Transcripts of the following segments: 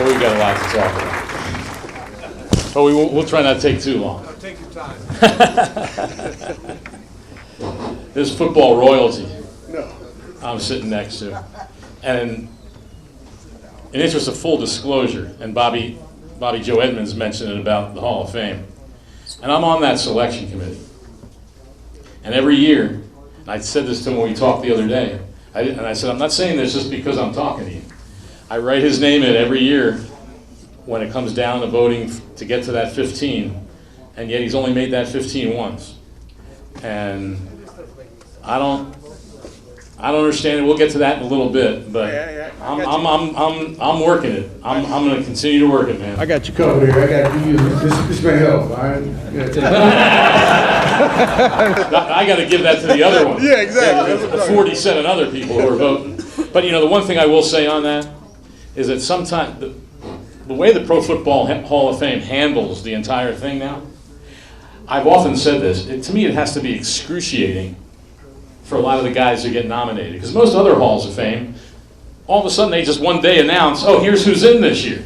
know we've got a lot to talk about. But we'll try not to take too long. No, take your time. This is football royalty No. I'm sitting next to. And in interest of full disclosure, and Bobby Joe Edmonds mentioned it about the Hall of Fame, and I'm on that selection committee. And every year, and I said this to him when we talked the other day, and I said, I'm not saying this just because I'm talking to you. I write his name in every year when it comes down to voting to get to that 15, and yet he's only made that 15 once. And I don't understand it. We'll get to that in a little bit, but I'm working it. I'm going to continue to work it, man. I got you covered here. I got you. This may help. All right. I got to give that to the other one. Yeah, exactly. The 47 other people who are voting. But you know, the one thing I will say on that is that sometimes the way the Pro Football Hall of Fame handles the entire thing now, I've often said this, to me it has to be excruciating for a lot of the guys who get nominated. Because most other Halls of Fame, all of a sudden they just one day announce, oh, here's who's in this year.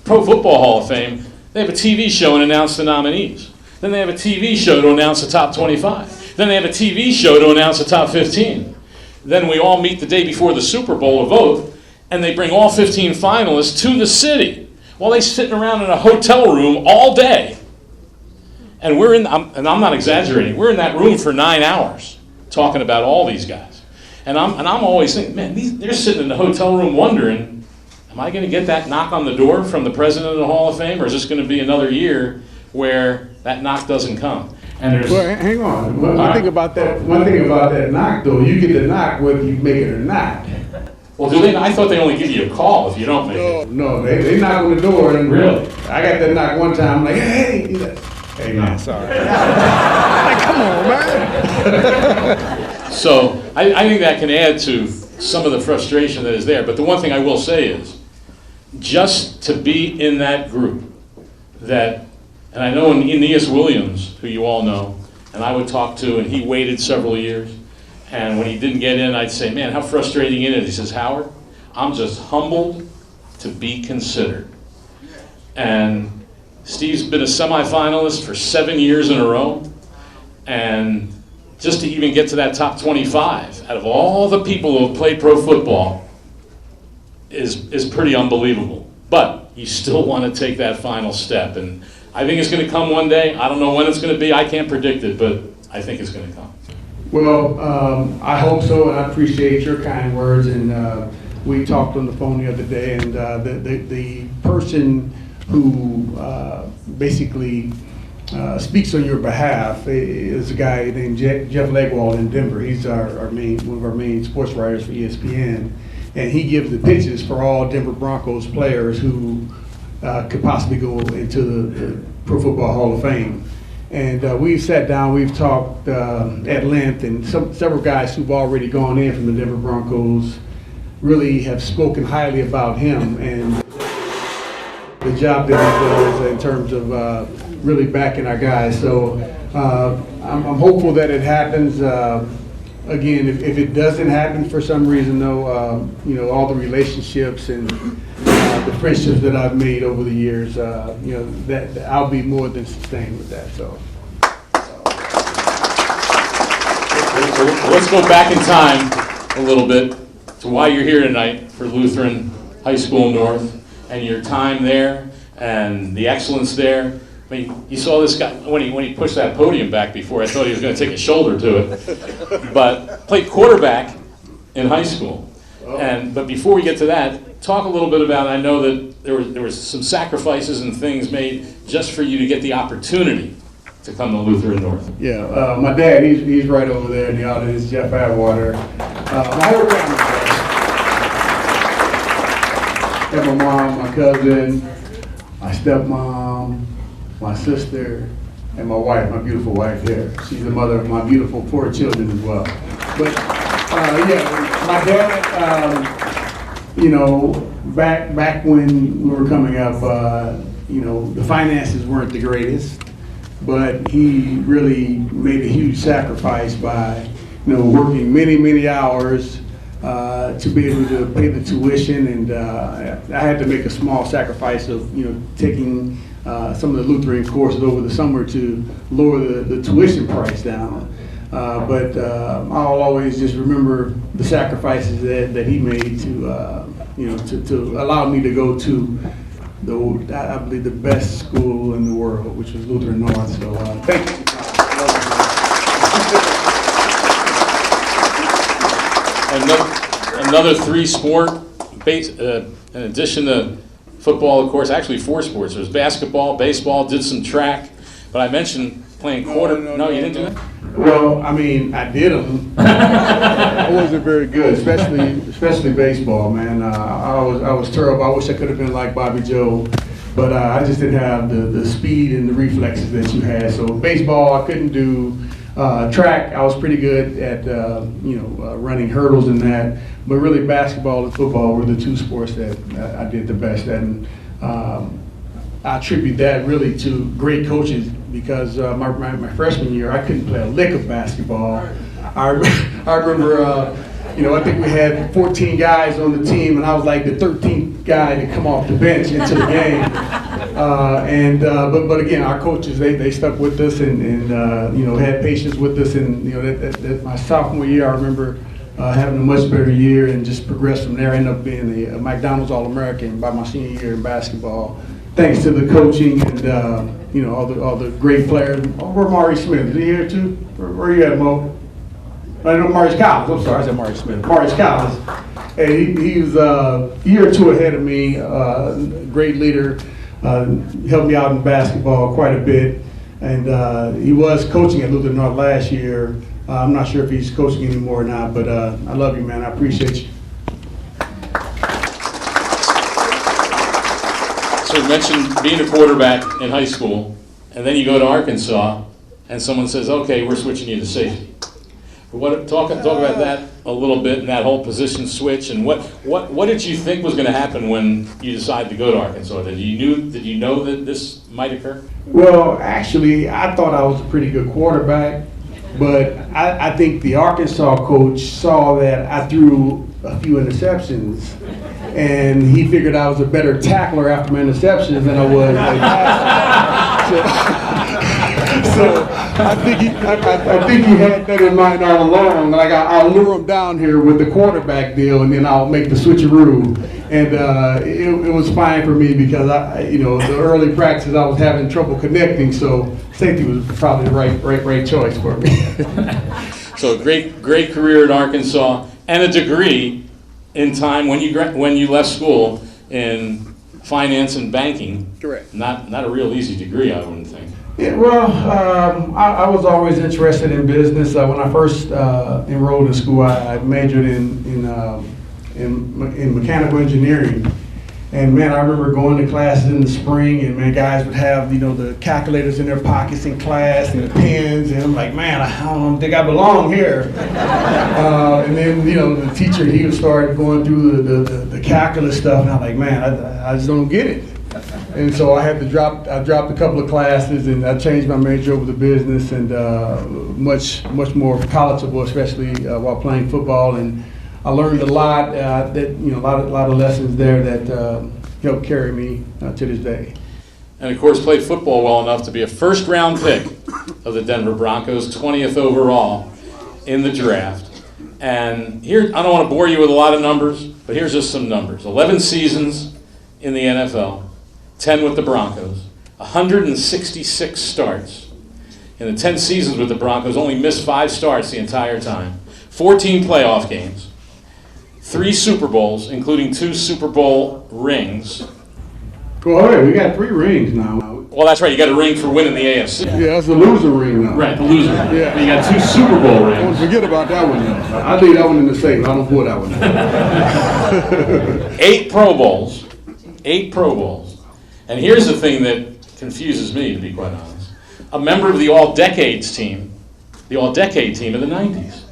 Pro Football Hall of Fame, they have a TV show and announce the nominees. Then they have a TV show to announce the top 25. Then they have a TV show to announce the top 15. Then we all meet the day before the Super Bowl to vote, and they bring all 15 finalists to the city while they're sitting around in a hotel room all day. And I'm not exaggerating, we're in that room for 9 hours talking about all these guys. And I'm always thinking, man, they're sitting in the hotel room wondering, am I going to get that knock on the door from the president of the Hall of Fame, or is this going to be another year where that knock doesn't come? And well, hang on. One thing about that knock, though, you get the knock whether you make it or not. Well, do they? I thought they only give you a call if you don't make it. No, they knock on the door. And really? I got that knock one time. I'm like, hey. He's like, hey, man, sorry. Like, come on, man. So I think that can add to some of the frustration that is there. But the one thing I will say is, just to be in that group that, and I know Aeneas Williams, who you all know, and I would talk to, and he waited several years. And when he didn't get in, I'd say, man, how frustrating it is. He says, Howard, I'm just humbled to be considered. And Steve's been a semifinalist for 7 years in a row. And just to even get to that top 25, out of all the people who have played pro football, is pretty unbelievable. But you still want to take that final step. And I think it's going to come one day. I don't know when it's going to be. I can't predict it, but I think it's going to come. Well, I hope so, and I appreciate your kind words. And we talked on the phone the other day, and the person who basically speaks on your behalf is a guy named Jeff Legwald in Denver. He's one of our main sports writers for ESPN, and he gives the pitches for all Denver Broncos players who could possibly go into the Pro Football Hall of Fame. And we've sat down, we've talked at length, and several guys who've already gone in from the Denver Broncos really have spoken highly about him and the job that he does in terms of really backing our guys. So I'm hopeful that it happens. Again, if it doesn't happen for some reason, though, all the relationships and the friendships that I've made over the years, that I'll be more than sustained with that. So let's go back in time a little bit to why you're here tonight for Lutheran High School North and your time there and the excellence there. I mean, you saw this guy, when he pushed that podium back before, I thought he was going to take a shoulder to it, but played quarterback in high school. But before we get to that, talk a little bit about, I know that there was some sacrifices and things made just for you to get the opportunity to come to Lutheran North. Yeah, my dad, he's right over there in the audience, Steve Atwater. My whole family, and my mom, my cousin, my stepmom, my sister, and my wife, my beautiful wife here. She's the mother of my beautiful 4 children as well. But my dad, back when we were coming up, the finances weren't the greatest, but he really made a huge sacrifice by, working many, many hours to be able to pay the tuition, and I had to make a small sacrifice of taking some of the Lutheran courses over the summer to lower the tuition price down. But I'll always just remember the sacrifices that he made to allow me to go to I believe the best school in the world, which was Lutheran North. So thank you. Another three-sport base, in addition to football, of course, actually 4 sports. There was basketball, baseball, did some track, but I mentioned playing quarter. No, you didn't do that? Well, I mean, I did them. I wasn't very good, especially baseball, man. I was terrible. I wish I could have been like Bobby Joe, but I just didn't have the speed and the reflexes that you had. So baseball, I couldn't do. Track, I was pretty good at running hurdles and that, but really basketball and football were the 2 sports that I did the best at. And I attribute that really to great coaches, because my freshman year I couldn't play a lick of basketball. I remember I think we had 14 guys on the team, and I was like the 13th guy to come off the bench into the game. But again, our coaches they stuck with us and had patience with us. And that my sophomore year, I remember having a much better year and just progressed from there. I ended up being a McDonald's All-American by my senior year in basketball, thanks to the coaching and all the great players. Where Maury Smith? Is he here too? Where are you at, Mo? I know Maurice Collins. I'm sorry, I said Maury Smith. Maurice Collins. And he was a year or 2 ahead of me. Great leader. Helped me out in basketball quite a bit. And he was coaching at Lutheran North last year. I'm not sure if he's coaching anymore or not, but I love you, man. I appreciate you. So you mentioned being a quarterback in high school, and then you go to Arkansas, and someone says, okay, we're switching you to safety. Talk about that a little bit, and that whole position switch, and what did you think was going to happen when you decided to go to Arkansas? Did you know that this might occur? Well, actually, I thought I was a pretty good quarterback, but I think the Arkansas coach saw that I threw a few interceptions, and he figured I was a better tackler after my interceptions than I was a passer. So I think he had that in mind all along. Like I'll lure him down here with the quarterback deal, and then I'll make the switcheroo. And it was fine for me because the early practices I was having trouble connecting, so safety was probably the right choice for me. So great career in Arkansas, and a degree in time when you left school in finance and banking. Correct. Not a real easy degree, I wouldn't think. Yeah, well, I was always interested in business. When I first enrolled in school, I majored in mechanical engineering. And man, I remember going to classes in the spring, and man, guys would have the calculators in their pockets in class and the pens, and I'm like, man, I don't think I belong here. And then the teacher, he would start going through the calculus stuff, and I'm like, man, I just don't get it. And so I dropped a couple of classes, and I changed my major over to business, and much more palatable, especially while playing football. And I learned a lot. A lot of lessons there that helped carry me to this day. And of course, played football well enough to be a first-round pick of the Denver Broncos, 20th overall in the draft. And here, I don't want to bore you with a lot of numbers, but here's just some numbers: 11 seasons in the NFL. 10 with the Broncos, 166 starts. In the 10 seasons with the Broncos, only missed 5 starts the entire time. 14 playoff games, 3 Super Bowls, including 2 Super Bowl rings. Well, we got 3 rings now. Well, that's right. You got a ring for winning the AFC. Yeah, that's the loser ring now. Right, the loser ring. Yeah. You got 2 Super Bowl rings. Don't forget about that one now. I leave that one in the safe. I don't pull that one. 8 Pro Bowls. 8 Pro Bowls. And here's the thing that confuses me, to be quite honest. A member of the All-Decades team, the All-Decade team of the 90s.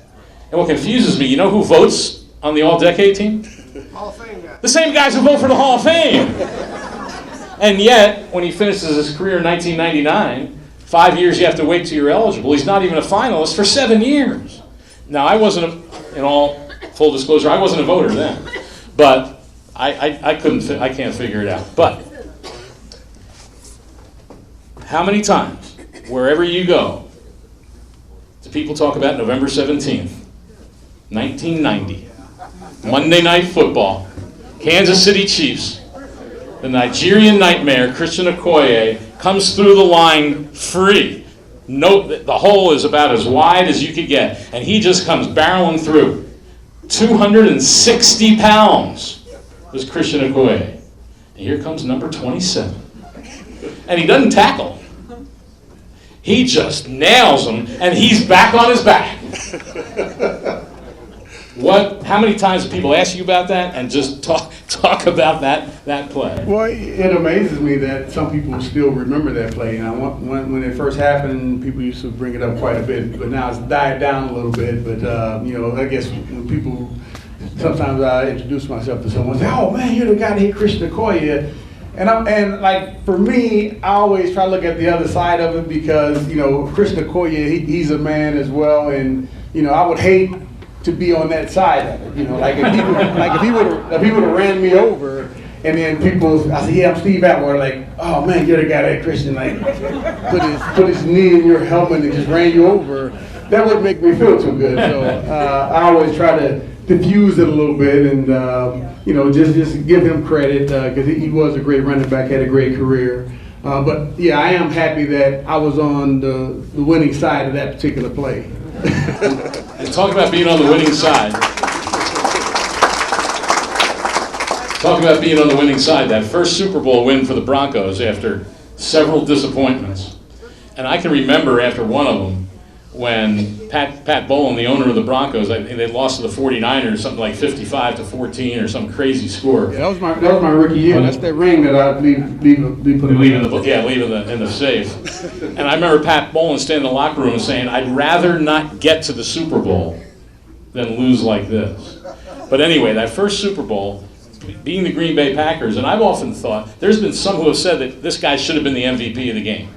And what confuses me, you know who votes on the All-Decade team? Hall of Fame guy. The same guys who vote for the Hall of Fame. And yet, when he finishes his career in 1999, 5 years you have to wait till you're eligible. He's not even a finalist for 7 years. Now, I wasn't, in all full disclosure, I wasn't a voter then, but I can't figure it out. But how many times, wherever you go, do people talk about November 17th, 1990, Monday Night Football, Kansas City Chiefs, the Nigerian Nightmare, Christian Okoye, comes through the line free. No, the hole is about as wide as you could get, and he just comes barreling through. 260 pounds was Christian Okoye. And here comes number 27. And he doesn't tackle. He just nails him, and he's back on his back. How many times do people ask you about that and just talk about that play? Well, it amazes me that some people still remember that play. When it first happened, people used to bring it up quite a bit, but now it's died down a little bit. But I guess when people, sometimes I introduce myself to someone, say, "Oh man, you're the guy that hit Christian Okoye." And like for me, I always try to look at the other side of it because Christian Okoye, he's a man as well, and I would hate to be on that side of it. Like if he would have ran me over, and then I said, "Yeah, I'm Steve Atwater." Like, "Oh man, you're the guy that Christian like put his knee in your helmet and just ran you over." That wouldn't make me feel too good. So I always try to diffuse it a little bit, and just give him credit because he was a great running back, had a great career. But yeah, I am happy that I was on the winning side of that particular play. And talk about being on the winning side. Talk about being on the winning side. That first Super Bowl win for the Broncos after several disappointments. And I can remember after one of them when Pat Bowlen, the owner of the Broncos, I think they lost to the 49ers, something like 55-14 or some crazy score. Yeah, that was my rookie year. That's that ring that I leave in the safe. And I remember Pat Bowlen standing in the locker room and saying, "I'd rather not get to the Super Bowl than lose like this." But anyway, that first Super Bowl, being the Green Bay Packers, and I've often thought, there's been some who have said that this guy should have been the MVP of the game.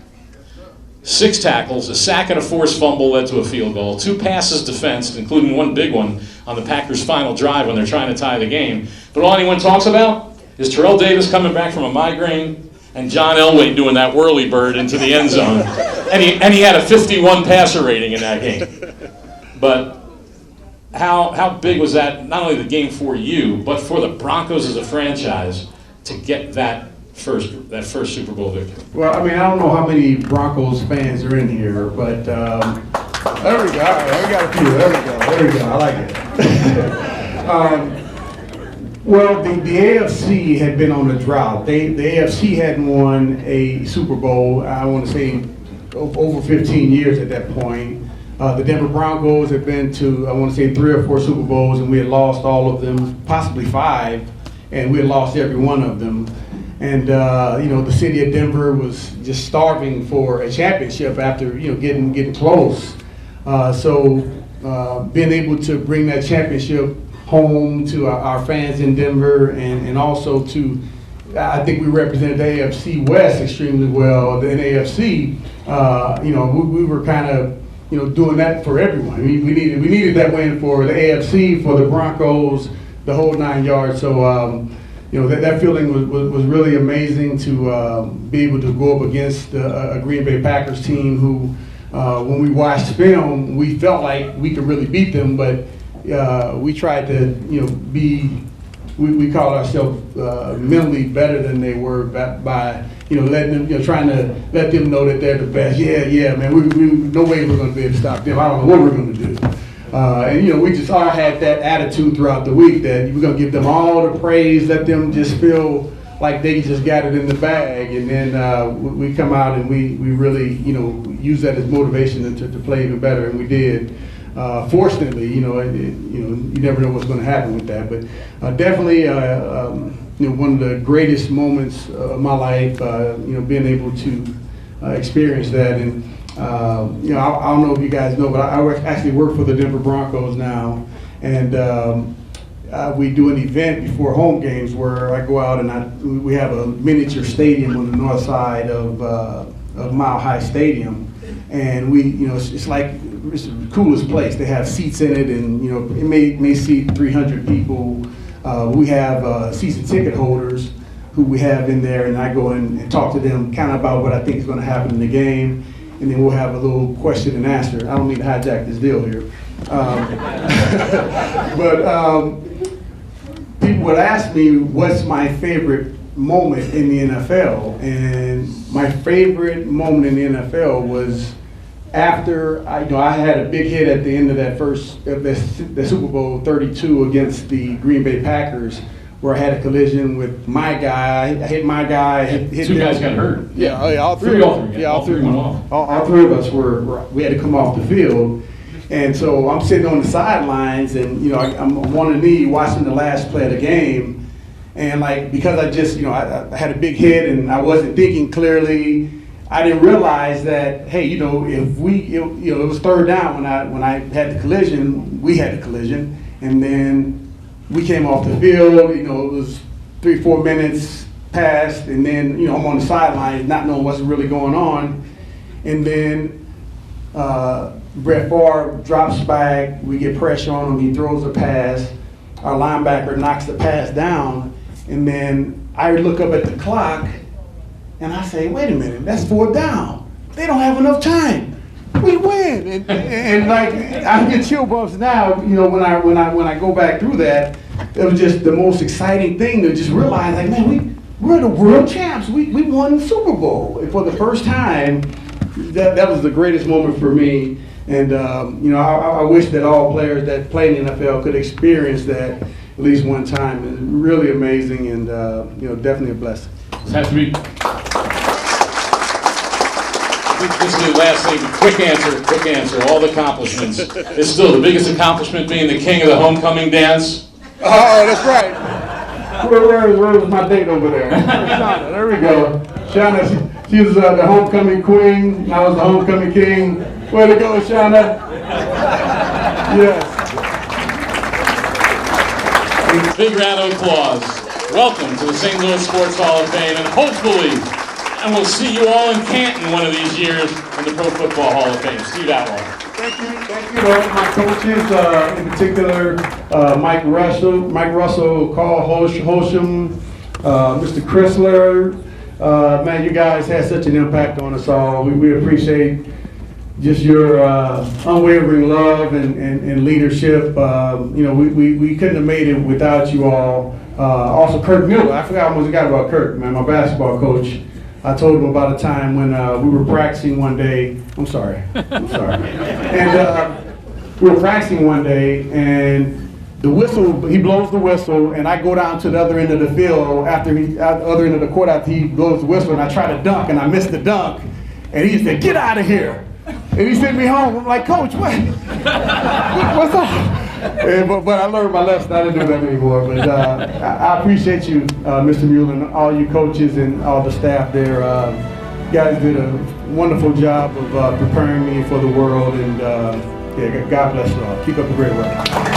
6 tackles, a sack and a forced fumble led to a field goal, 2 passes defensed, including one big one on the Packers' final drive when they're trying to tie the game. But all anyone talks about is Terrell Davis coming back from a migraine and John Elway doing that whirly bird into the end zone. And he had a 51 passer rating in that game. But how big was that, not only the game for you, but for the Broncos as a franchise to get that first Super Bowl victory? Well, I don't know how many Broncos fans are in here, but there we go. All right, we got a few. There we go. I like it. Well, the AFC had been on a drought. The AFC hadn't won a Super Bowl, I want to say, over 15 years at that point. The Denver Broncos had been to, I want to say, 3 or 4 Super Bowls, and we had lost all of them, possibly 5, and we had lost every one of them. And the city of Denver was just starving for a championship after getting close. So being able to bring that championship home to our fans in Denver, and also to, I think we represented the AFC West extremely well. The NAFC, we were kind of doing that for everyone. We needed that win for the AFC, for the Broncos, the whole 9 yards. So. That feeling was really amazing to be able to go up against a Green Bay Packers team who, when we watched film, we felt like we could really beat them, but we tried to, we called ourselves mentally better than they were by letting them, trying to let them know that they're the best. Yeah, man, we no way we're going to be able to stop them. I don't know what we're going to do. We just all had that attitude throughout the week that we're going to give them all the praise, let them just feel like they just got it in the bag, and then we come out and we really, use that as motivation to play even better, and we did. Fortunately, you never know what's going to happen with that, but definitely, one of the greatest moments of my life, being able to experience that. And I don't know if you guys know, but I actually work for the Denver Broncos now, and we do an event before home games where I go out and we have a miniature stadium on the north side of Mile High Stadium, and we, it's like it's the coolest place. They have seats in it, and you know, it may seat 300 people. We have season ticket holders who we have in there, and I go in and talk to them kind of about what I think is going to happen in the game, and then we'll have a little question and answer. I don't mean to hijack this deal here. But people would ask me what's my favorite moment in the NFL, and my favorite moment in the NFL was after I had a big hit at the end of the Super Bowl 32 against the Green Bay Packers, where I had a collision with my guy. I hit my guy. Hit Two guys got hurt. Yeah, all three went off. All three of us we had to come off the field. And so I'm sitting on the sidelines, and you know, I'm on one knee watching the last play of the game, and like because I just I had a big hit and I wasn't thinking clearly, I didn't realize that hey, you know, if it was third down when I had the collision, we had the collision, and then we came off the field. You know, it was 3-4 minutes passed, and then I'm on the sidelines not knowing what's really going on, and then. Brett Favre drops back, we get pressure on him, he throws a pass, our linebacker knocks the pass down, and then I look up at the clock, and I say, wait a minute, that's 4th down. They don't have enough time. We win. And like, I get chill bumps now, when I go back through that, it was just the most exciting thing to just realize, like, man, we're the world champs. We won the Super Bowl. And for the first time, that was the greatest moment for me. And I wish that all players that play in the NFL could experience that at least one time. It's really amazing, and definitely a blessing. This has to be. This is the last thing. Quick answer. All the accomplishments. It's still the biggest accomplishment being the king of the homecoming dance. Oh, that's right. Where was my date over there? Shauna, there we go. Shauna, she was the homecoming queen, and I was the homecoming king. Way to go, Shauna. Yes. Big round of applause. Welcome to the St. Louis Sports Hall of Fame, and hopefully, we'll see you all in Canton one of these years in the Pro Football Hall of Fame. Steve Atwater. Thank you to all my coaches, in particular Mike Russell, Carl Holsham, Mr. Chrysler. Man, you guys had such an impact on us all. We appreciate just your unwavering love and leadership. We couldn't have made it without you all. Also, Kirk Miller. I almost forgot about Kirk, man, my basketball coach. I told him about a time when we were practicing one day. I'm sorry. And we were practicing one day, and the whistle, he blows the whistle, and I go down to the other end of the field other end of the court after he blows the whistle, and I try to dunk, and I miss the dunk. And he said, "Get out of here." And he sent me home. I'm like, "Coach, what? What's up?" But I learned my lesson. I didn't do that anymore. But I appreciate you, Mr. Mueller, and all you coaches and all the staff there. You guys did a wonderful job of preparing me for the world. And God bless you all. Keep up the great work.